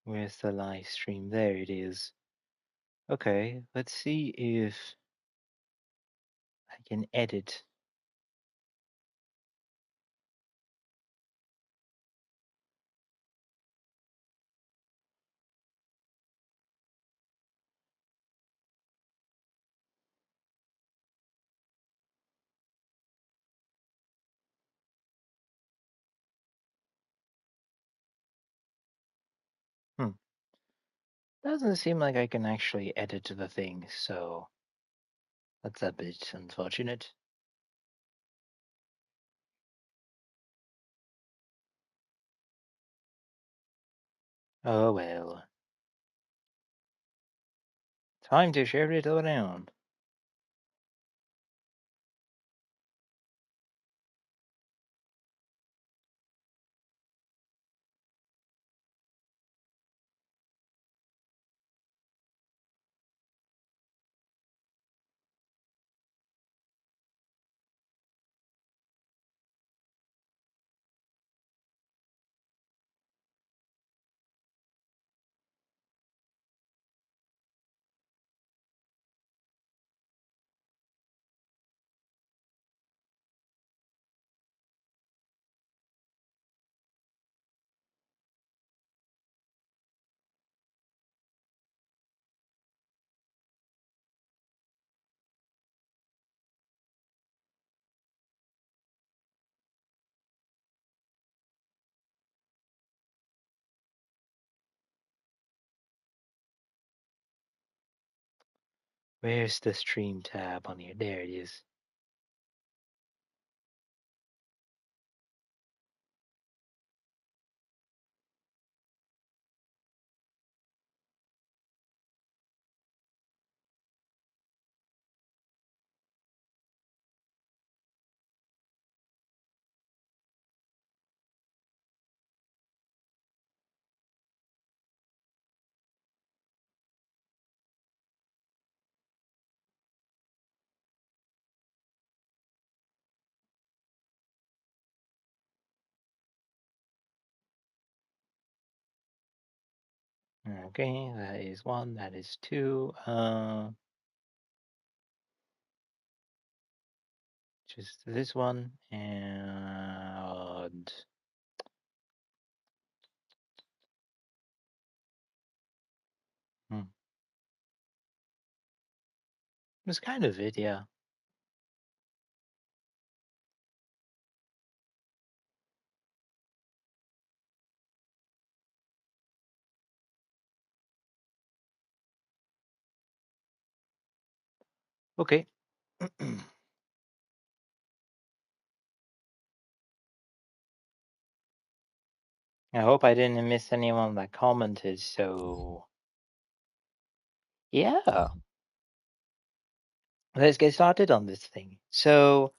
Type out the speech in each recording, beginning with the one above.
Where's the live stream? There it is. Okay, let's see if I can edit. Hmm. Doesn't seem like I can actually edit the thing, so that's a bit unfortunate. Oh well. Time to share it around. Where's the stream tab on here? There it is. Okay, that is one, that is two. Just this one and hmm. That's kind of it, yeah. Okay. I hope I didn't miss anyone that commented, so yeah. Let's get started on this thing. So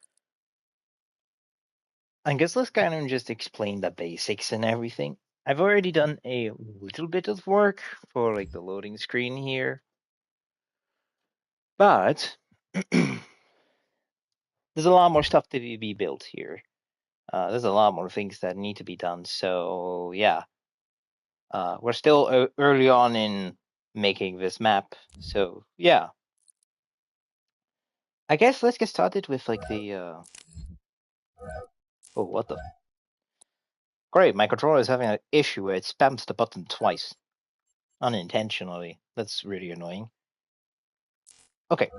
I guess let's kind of just explain the basics and everything. I've already done a little bit of work for like the loading screen here, but there's a lot more stuff to be built here. There's a lot more things that need to be done. So yeah, we're still early on in making this map. So yeah, I guess let's get started with like the. Oh, what the? Great, my controller is having an issue where it spams the button twice, unintentionally. That's really annoying. Okay,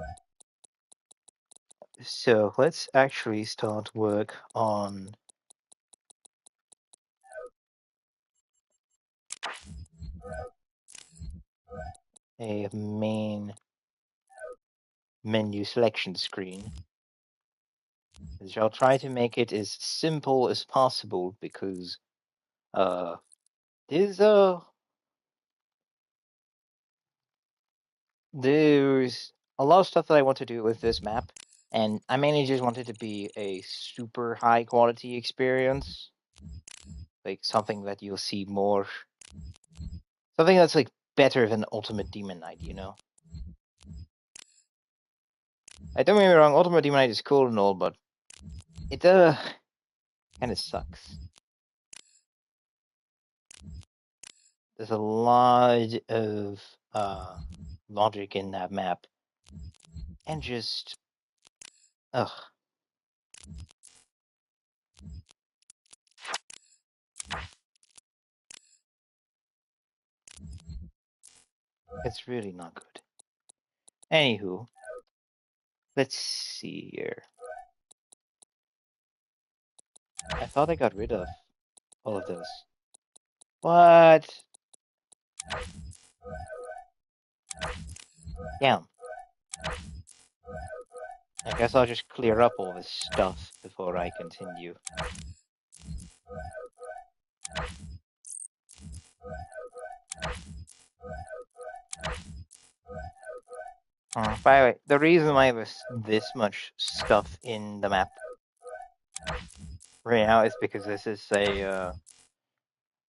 so let's actually start work on a main menu selection screen. I'll try to make it as simple as possible because there's there's a lot of stuff that I want to do with this map, and I mainly just want it to be a super high quality experience, like something that you'll see more, something that's like better than Ultimate Demon Knight, you know? I don't get me wrong, Ultimate Demon Knight is cool and all, but it kind of sucks. There's a lot of logic in that map, and just ugh. It's really not good. Anywho, let's see here. I thought I got rid of all of those. What? Damn. I guess I'll just clear up all this stuff before I continue. By the way, the reason why there's this much stuff in the map right now is because this is a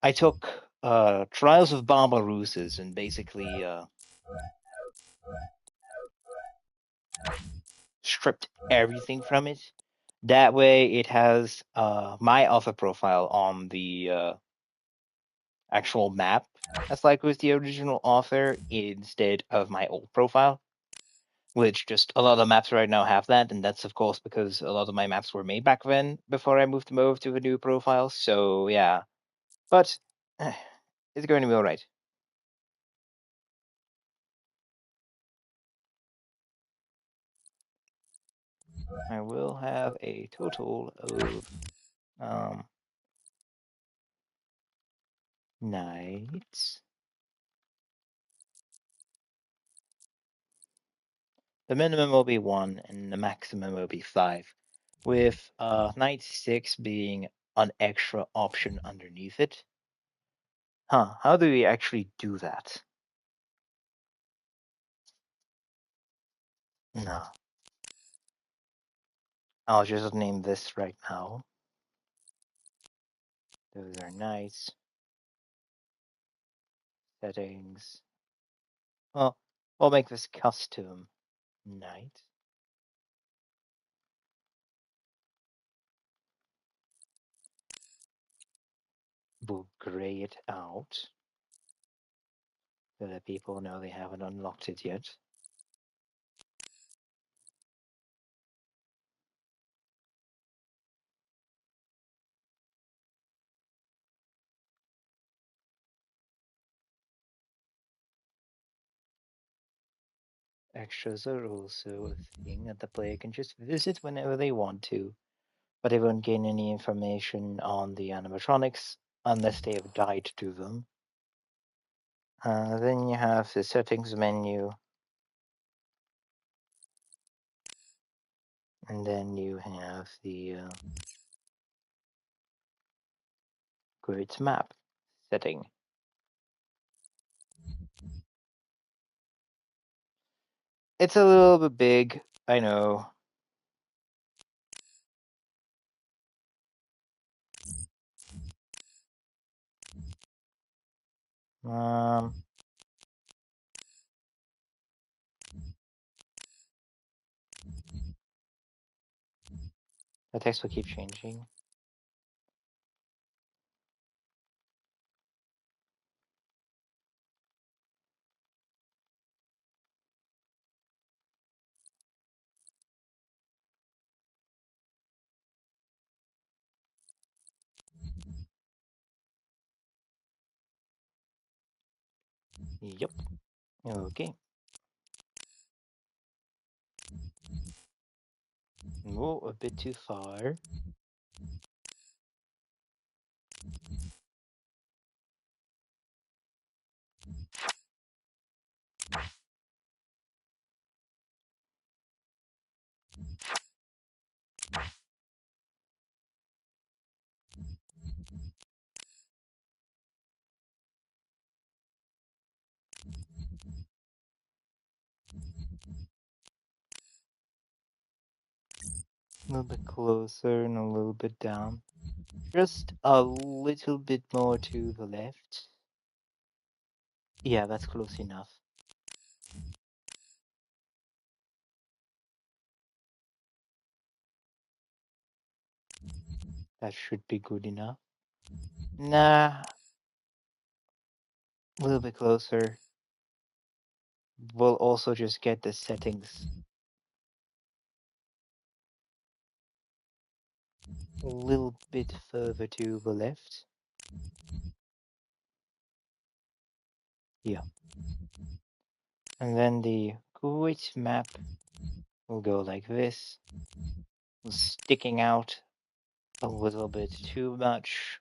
I took Trials of Barbarousas and basically stripped everything from it. That way it has my author profile on the actual map as like with the original author instead of my old profile. Which just a lot of maps right now have that, and that's of course because a lot of my maps were made back then before I moved them over to the new profile. So yeah, but it's going to be all right. I will have a total of knights. The minimum will be 1, and the maximum will be 5, with knight 6 being an extra option underneath it. Huh? How do we actually do that? No. I'll just name this right now. Those are knights. Settings. Well, we'll make this custom knight. We'll gray it out so that people know they haven't unlocked it yet. Extras are also a thing that the player can just visit whenever they want to, but they won't gain any information on the animatronics unless they have died to them. Then you have the settings menu, and then you have the grid map setting. It's a little bit big, I know. The text will keep changing. Yep. Okay. Oh, a bit too far. A little bit closer and a little bit down. Just a little bit more to the left. Yeah, that's close enough. That should be good enough. Nah. a little bit closer. We'll also just get the settings a little bit further to the left. Yeah. And then the quit map will go like this, sticking out a little bit too much.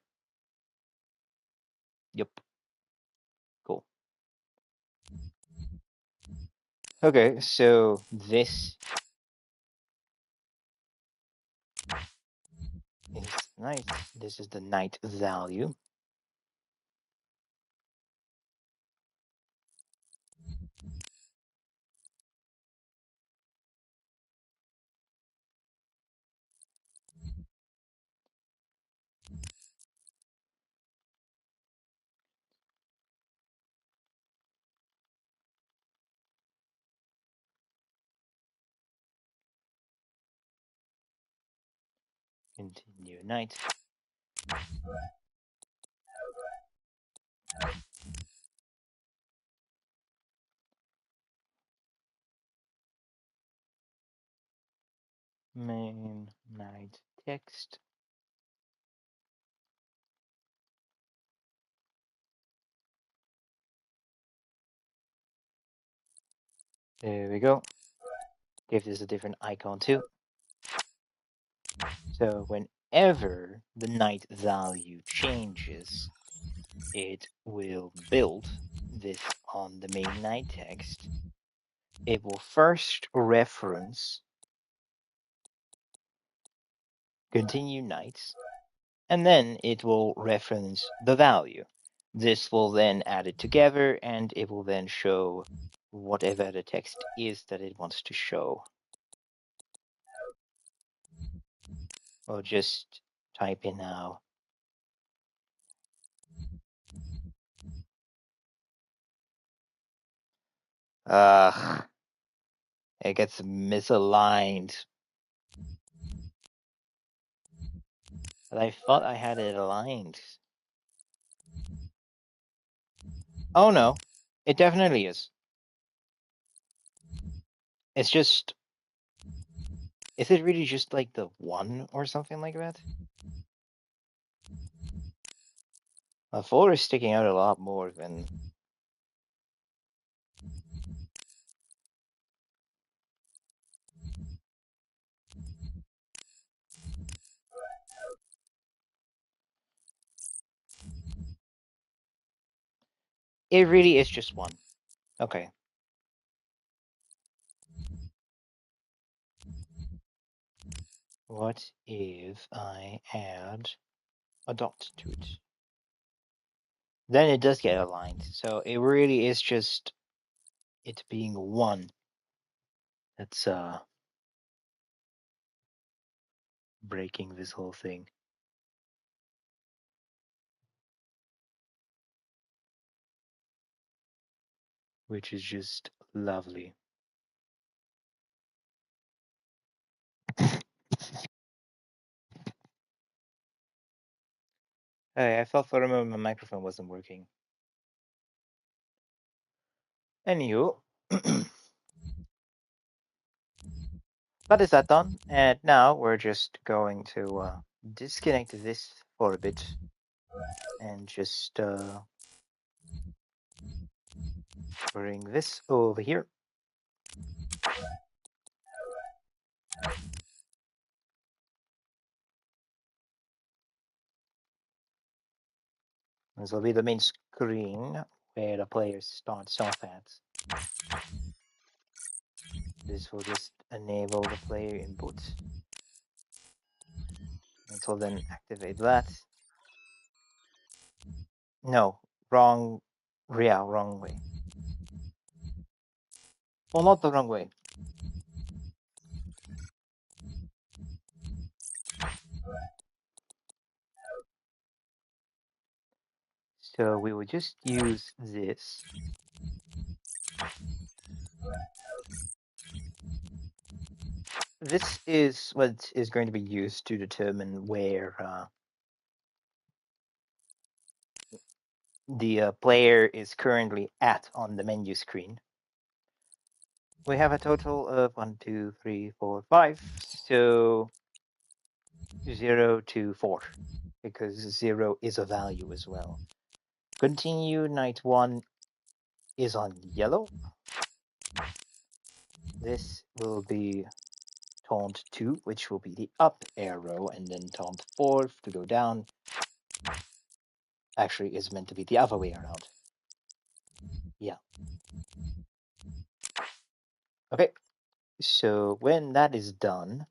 Yep. Cool. Okay, so this is night. This is the night value. Continue night. Main night text. There we go. Give this a different icon too. So whenever the night value changes, it will build this on the main night text. It will first reference continue nights, and then it will reference the value. This will then add it together, and it will then show whatever the text is that it wants to show. Or just type in now. Ugh. It gets misaligned. But I thought I had it aligned. Oh no, it definitely is. It's just, is it really just like the 1 or something like that? A 4 is sticking out a lot more than... It really is just 1. Okay. What if I add a dot to it? Then it does get aligned. So it really is just it being 1 that's breaking this whole thing. Which is just lovely. Hey, I thought for a moment my microphone wasn't working. Anywho, that is that done, and now we're just going to disconnect this for a bit and just bring this over here. This will be the main screen where the player starts off at. This will just enable the player input. It will then activate that. No, wrong. Yeah, wrong way. Well, not the wrong way. So we will just use this. This is what is going to be used to determine where the player is currently at on the menu screen. We have a total of 1, 2, 3, 4, 5. So 0 to 4, because 0 is a value as well. Continue, night 1 is on yellow. This will be taunt 2, which will be the up arrow, and then taunt 4 to go down. Actually, is meant to be the other way around. Yeah. Okay, so when that is done,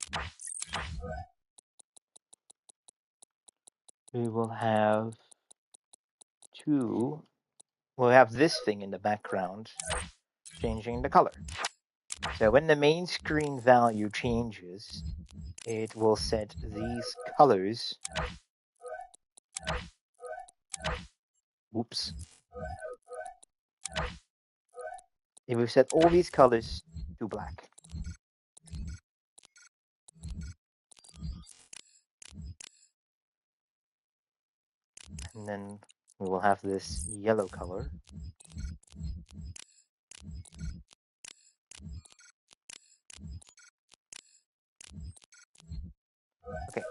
we will have we'll have this thing in the background changing the color. So when the main screen value changes, it will set these colors. Oops. It will set all these colors to black. And then we will have this yellow color. Okay.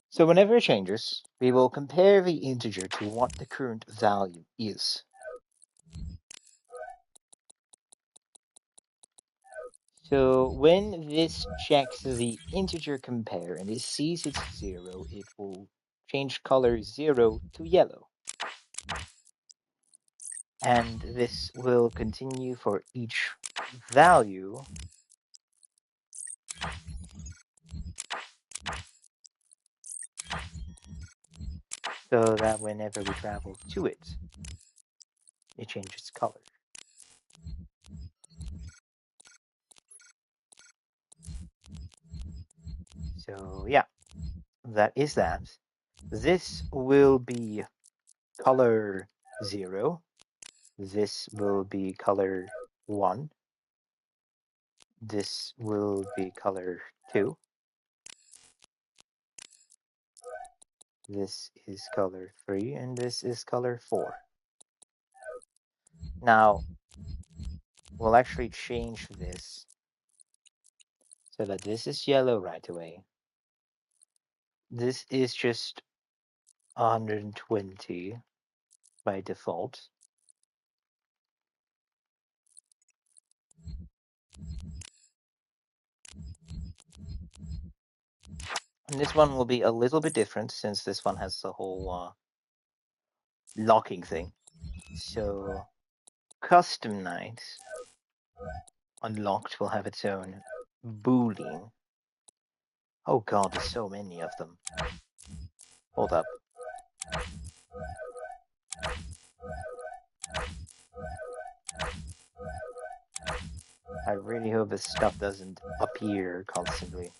So whenever it changes, we will compare the integer to what the current value is. So when this checks the integer compare and it sees it's 0, it will change color 0 to yellow. And this will continue for each value. So that whenever we travel to it, it changes color. So yeah, that is that. This will be color 0. This will be color 1. This will be color 2. This is color 3, and this is color 4. Now, we'll actually change this so that this is yellow right away. This is just 120 by default. And this one will be a little bit different since this one has the whole locking thing. So custom night unlocked will have its own boolean. Oh god, there's so many of them. Hold up. I really hope this stuff doesn't appear constantly.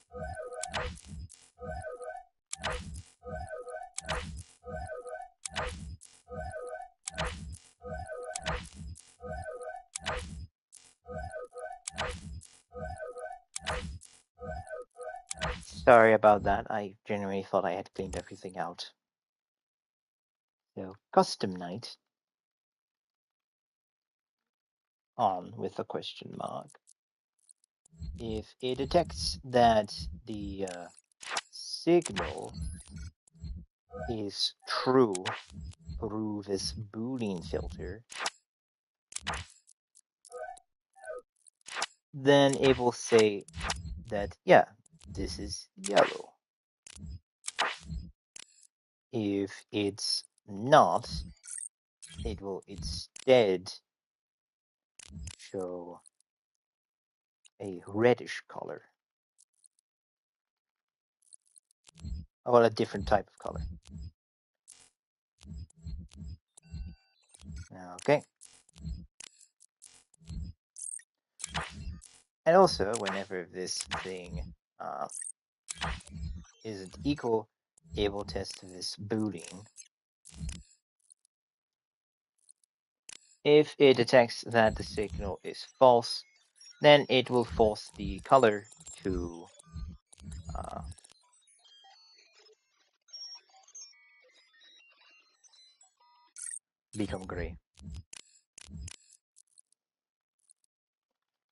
Sorry about that. I genuinely thought I had cleaned everything out. So, custom night on with a question mark. If it detects that the signal is true through this Boolean filter, then it will say that, yeah, this is yellow. If it's not, it will instead show a reddish color. Or a different type of color. Okay. And also, whenever this thing isn't equal, it will test this Boolean. If it detects that the signal is false, then it will force the color to become gray.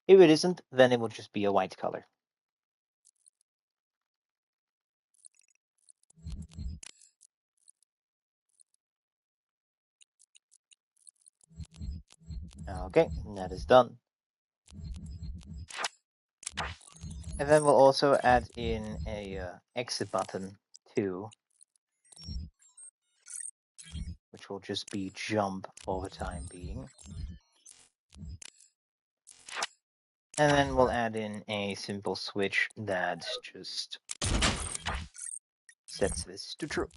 If it isn't, then it will just be a white color. Okay, that is done. And then we'll also add in a exit button too, which will just be jump for the time being. And then we'll add in a simple switch that just sets this to true.